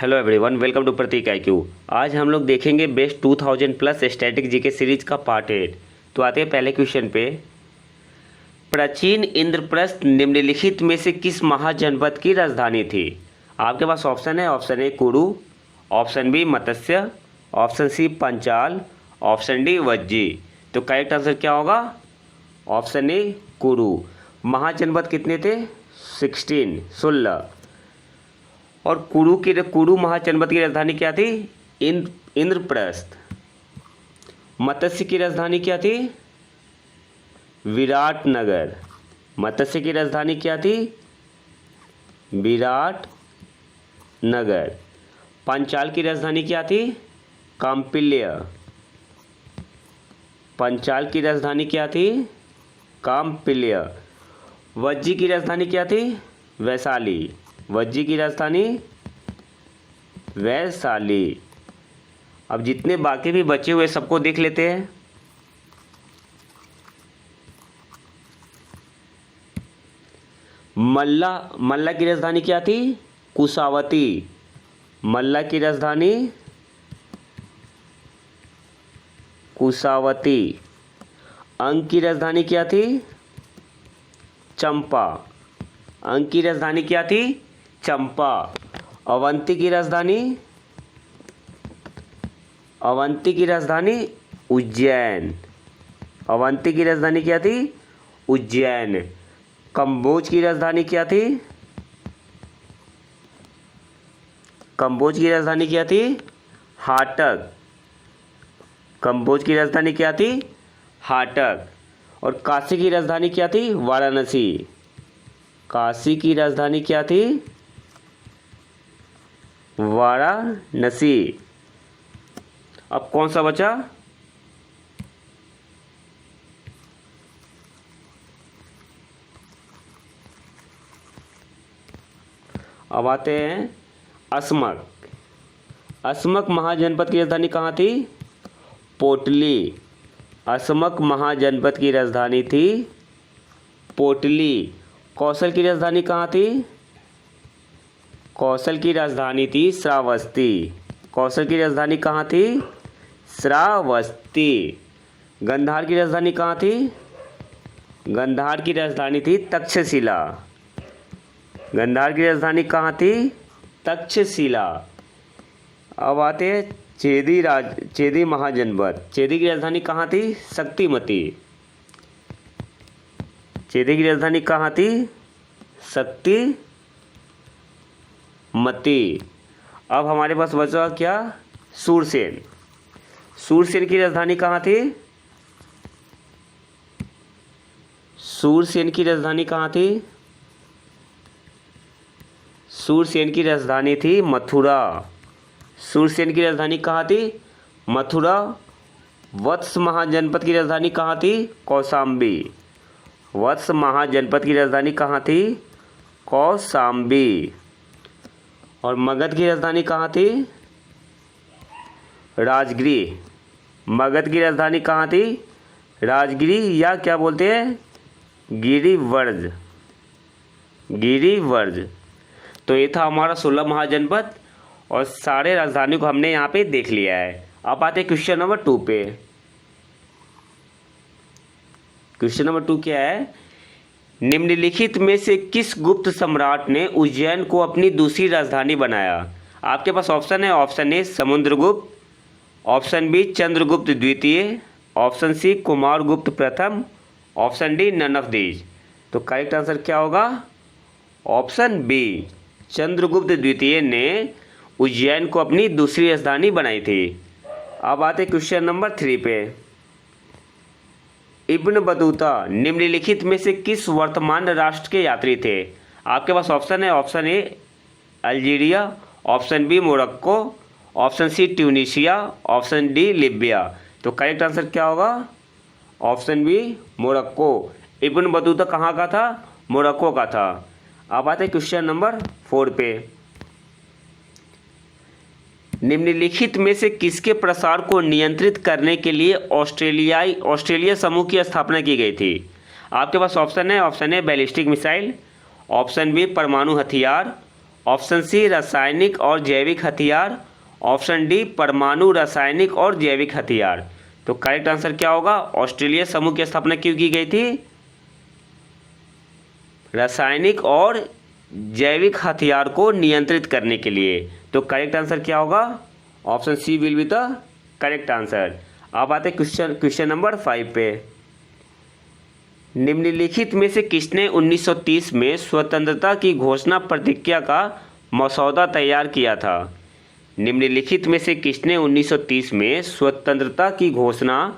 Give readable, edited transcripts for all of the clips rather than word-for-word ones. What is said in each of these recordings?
Hello everyone, welcome to Prateek IQ। आज हम लोग देखेंगे best 2000 plus static GK series का पार्ट 8। तो आते हैं पहले क्वेश्चन पे। प्राचीन इंद्रप्रस्थ निम्नलिखित में से किस महाजनपद की राजधानी थी? आपके पास ऑप्शन है। Option A Kuru, option B Matsya, option C Panchala, option D Vajji. तो करेक्ट आंसर क्या होगा? ऑप्शन ए कुरु। महाजनपद कितने थे? 16। और कुरु महाजनपद की राजधानी क्या थी? इंद्रप्रस्थ। मत्स्य की राजधानी क्या थी? विराटनगर। मत्स्य की राजधानी क्या थी? विराटनगर। पंचाल की राजधानी क्या थी? काम्पिल्य। पंचाल की राजधानी क्या थी? काम्पिल्य। वज्जी की राजधानी क्या थी? वैशाली। वज्जी की राजधानी वैशाली। अब जितने बाकी भी बचे हुए सबको देख लेते हैं। मल्ला की राजधानी क्या थी? कुशावती। मल्ला की राजधानी कुशावती। अंग की राजधानी क्या थी? चंपा। अंग की राजधानी क्या थी? चंपा। अवंती की राजधानी उज्जैन। अवंती की राजधानी क्या थी? उज्जैन। कंबोज की राजधानी क्या थी? कंबोज की राजधानी क्या थी? हाटक। कंबोज की राजधानी क्या थी? हाटक। और काशी की राजधानी क्या थी? वाराणसी। काशी की राजधानी क्या थी? वाराणसी। अब कौन सा बचा? अब आते हैं असमक। असमक महाजनपद की राजधानी कहाँ थी? पोटली। असमक महाजनपद की राजधानी थी पोटली। कौशल की राजधानी कहाँ थी? कौशल की राजधानी थी श्रावस्ती। कौशल की राजधानी कहाँ थी? श्रावस्ती। गंधार की राजधानी कहाँ थी? गंधार की राजधानी थी तक्षशिला। गंधार की राजधानी कहाँ थी? तक्षशिला। अब आते हैं चेदी महाजनपद। चेदी की राजधानी कहाँ थी? शक्तिमती। चेदी की राजधानी कहाँ थी? शक्तिमती। अब हमारे पास बचा क्या? सूरसेन। सूरसेन की राजधानी कहाँ थी? सूरसेन की राजधानी कहाँ थी? सूरसेन की राजधानी थी मथुरा। सूरसेन की राजधानी कहाँ थी? मथुरा। वत्स महाजनपद की राजधानी कहाँ थी? कौशाम्बी। वत्स महाजनपद की राजधानी कहाँ थी? कौशाम्बी। और मगध की राजधानी कहाँ थी? राजगिरी। मगध की राजधानी कहाँ थी? राजगिरी, या क्या बोलते हैं, गिरिवर्ज। गिरिवर्ज। तो ये था हमारा 16 महाजनपद और सारे राजधानी को हमने यहाँ पे देख लिया है। अब आते हैं क्वेश्चन नंबर 2 पे। क्वेश्चन नंबर 2 क्या है? निम्नलिखित में से किस गुप्त सम्राट ने उज्जैन को अपनी दूसरी राजधानी बनाया? आपके पास ऑप्शन है। Option A Samudragupta, option B Chandragupta द्वितीय, ऑप्शन सी कुमारगुप्त प्रथम, option D none of these. तो करेक्ट आंसर क्या होगा? ऑप्शन बी चंद्रगुप्त द्वितीय ने उज्जैन को अपनी दूसरी राजधानी बनाई थी। अब आते क्वेश्चन नंबर 3 पे। इब्न बतूता निम्नलिखित में से किस वर्तमान राष्ट्र के यात्री थे? आपके पास ऑप्शन है। Option A Algeria, option B Morocco, option C Tunisia, option D Libya. तो करेक्ट आंसर क्या होगा? Option B Morocco. Ibn Battuta कहाँ का था? मोरक्को का था। अब आते क्वेश्चन नंबर 4 पे। निम्नलिखित में से किसके प्रसार को नियंत्रित करने के लिए ऑस्ट्रेलिया समूह की स्थापना की गई थी? आपके पास ऑप्शन है। Option A ballistic missile, option B परमाणु हथियार, ऑप्शन सी रासायनिक और जैविक हथियार, ऑप्शन डी परमाणु रासायनिक और जैविक हथियार। तो करेक्ट आंसर क्या होगा? ऑस्ट्रेलिया समूह की स्थापना क्यों की गई थी? रासायनिक और जैविक हथियार को नियंत्रित करने के लिए। तो करेक्ट आंसर क्या होगा? Option C will be the correct answer. अब आते क्वेश्चन नंबर 5 पे। निम्नलिखित में से किसने 1930 में स्वतंत्रता की घोषणा प्रतिज्ञा का मसौदा तैयार किया था? निम्नलिखित में से किसने 1930 में स्वतंत्रता की घोषणा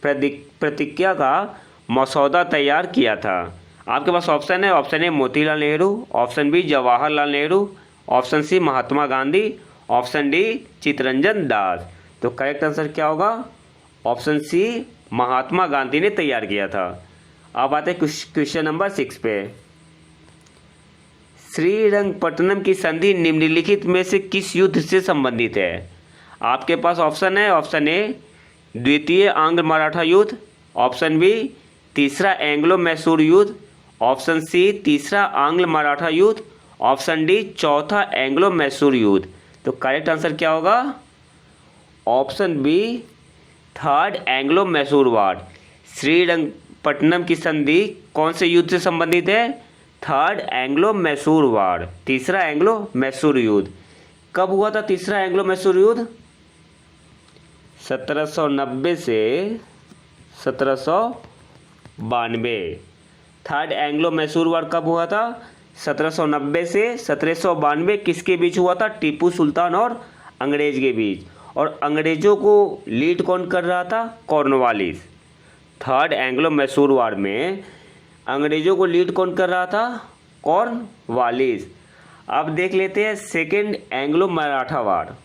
प्रतिज्ञा का मसौदा तैयार किया था? आपके पास ऑप्शन है, option A Motilal Nehru, option B Jawaharlal Nehru, option C Mahatma Gandhi, option D Chittaranjan Das. तो करेक्ट आंसर क्या होगा? ऑप्शन सी महात्मा गांधी ने तैयार किया था। अब आते क्वेश्चन नंबर 6 पे। श्रीरंगपट्टनम की संधि निम्नलिखित में से किस युद्ध से संबंधित है? आपके पास ऑप्शन है, ऑप्शन ए द्वितीय आंग्ल मराठा युद्ध, ऑप्शन बी तीसरा एंग्लो मैसूर युद्ध, ऑप्शन सी तीसरा आंग्ल मराठा युद्ध, ऑप्शन डी चौथा एंग्लो मैसूर युद्ध। तो करेक्ट आंसर क्या होगा? Option B third Anglo Mysore war. Srirangapatnam की संधि कौन से युद्ध से संबंधित है? थर्ड एंग्लो मैसूर वार, तीसरा एंग्लो मैसूर युद्ध। कब हुआ था तीसरा एंग्लो मैसूर युद्ध? 1790 से 1792। थर्ड एंग्लो मैसूर वार कब हुआ था? 1790 से 1792। किसके बीच हुआ था? टीपू सुल्तान और अंग्रेज के बीच। और अंग्रेजों को लीड कौन कर रहा था? कॉर्नवालिस। थर्ड एंग्लो मैसूर वार में अंग्रेजों को लीड कौन कर रहा था? कॉर्नवालिस। अब देख लेते हैं सेकेंड एंग्लो मराठा वार,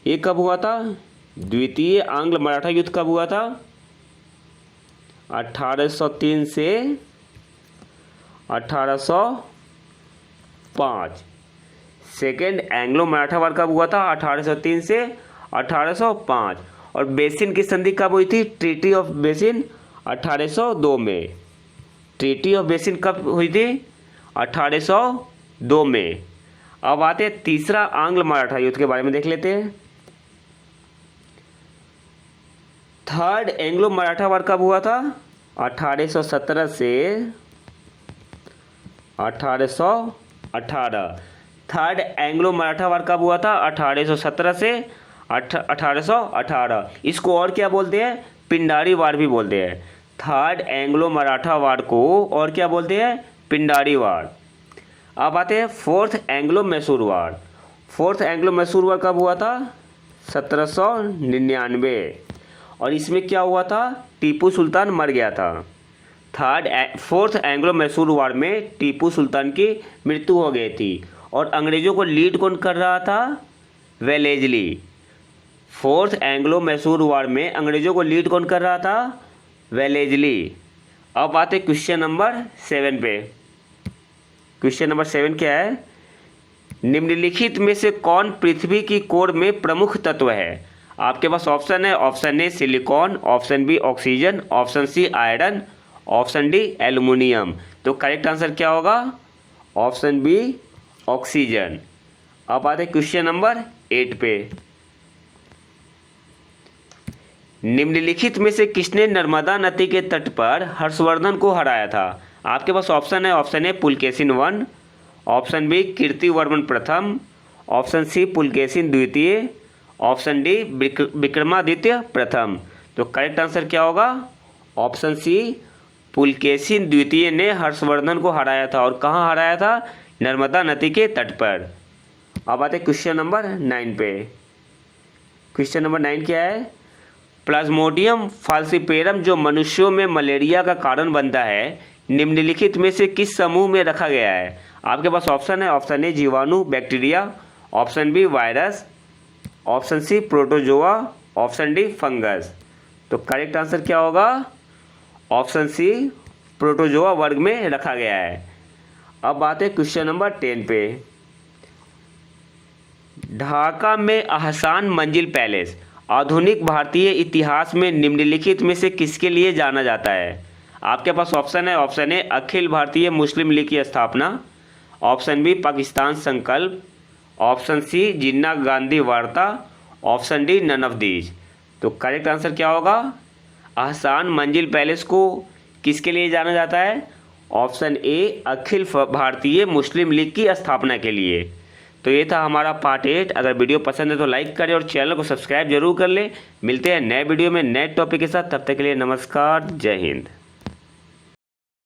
ये कब हुआ था? द्वितीय आंग्ल मराठा युद्ध कब हुआ था? 1803 से 1805। सेकेंड एंग्लो मराठा वार कब हुआ था? 1803 से 1805। और बेसिन की संधि कब हुई थी? ट्रीटी ऑफ बेसिन 1802 में। ट्रीटी ऑफ बेसिन कब हुई थी? 1802 में। अब आते हैं तीसरा आंग्ल मराठा युद्ध के बारे में देख लेते हैं। थर्ड एंग्लो मराठा वार कब हुआ था? 1817 से 1818। थर्ड एंग्लो मराठा वार कब हुआ था? 1817 से 1818। इसको और क्या बोलते हैं? पिंडारी वार भी बोलते हैं। थर्ड एंग्लो मराठा वार को और क्या बोलते हैं? पिंडारी वार। अब आते हैं फोर्थ एंग्लो मैसूर वार। फोर्थ एंग्लो मैसूर वार कब हुआ था? 1799। और इसमें क्या हुआ था? टीपू सुल्तान मर गया था। फोर्थ एंग्लो मैसूर वार में टीपू सुल्तान की मृत्यु हो गई थी। और अंग्रेजों को लीड कौन कर रहा था? वेलेजली। फोर्थ एंग्लो मैसूर वार में अंग्रेजों को लीड कौन कर रहा था? वेलेजली। अब आते क्वेश्चन नंबर 7 पे। क्वेश्चन नंबर 7 क्या है? निम्नलिखित में से कौन पृथ्वी की कोर में प्रमुख तत्व है? आपके पास ऑप्शन है, option A silicon, option B oxygen, option C iron, option D aluminium. तो करेक्ट आंसर क्या होगा? Option B oxygen. अब आते क्वेश्चन नंबर 8 पे। निम्नलिखित में से किसने नर्मदा नदी के तट पर हर्षवर्धन को हराया था? आपके पास ऑप्शन है, option A Pulakeshin one, option B Kirtivarman प्रथम, ऑप्शन सी पुलकेशिन द्वितीय, ऑप्शन डी विक्रमादित्य प्रथम। तो करेक्ट आंसर क्या होगा? ऑप्शन सी पुलकेशिन द्वितीय ने हर्षवर्धन को हराया था। और कहाँ हराया था? नर्मदा नदी के तट पर। अब आते क्वेश्चन नंबर 9 पे। क्वेश्चन नंबर 9 क्या है? प्लाज्मोडियम फाल्सिपेरम जो मनुष्यों में मलेरिया का कारण बनता है, निम्नलिखित में से किस समूह में रखा गया है? आपके पास ऑप्शन है, ऑप्शन ए जीवाणु bacteria, option B virus, option C protozoa, option D fungus. तो करेक्ट आंसर क्या होगा? ऑप्शन सी प्रोटोजोआ वर्ग में रखा गया है। अब बात है क्वेश्चन नंबर 10 पे। ढाका में अहसान मंजिल पैलेस आधुनिक भारतीय इतिहास में निम्नलिखित में से किसके लिए जाना जाता है? आपके पास ऑप्शन है, ऑप्शन ए अखिल भारतीय मुस्लिम लीग की स्थापना, ऑप्शन बी पाकिस्तान संकल्प, ऑप्शन सी जिन्ना गांधी वार्ता, option D none of these. तो करेक्ट आंसर क्या होगा? आहसान मंजिल पैलेस को किसके लिए जाना जाता है? ऑप्शन ए अखिल भारतीय मुस्लिम लीग की स्थापना के लिए। तो ये था हमारा पार्ट 8। अगर वीडियो पसंद है तो लाइक करें और चैनल को सब्सक्राइब जरूर कर लें। मिलते हैं नए वीडियो में नए टॉपिक के साथ, तब तक के लिए नमस्कार, जय हिंद।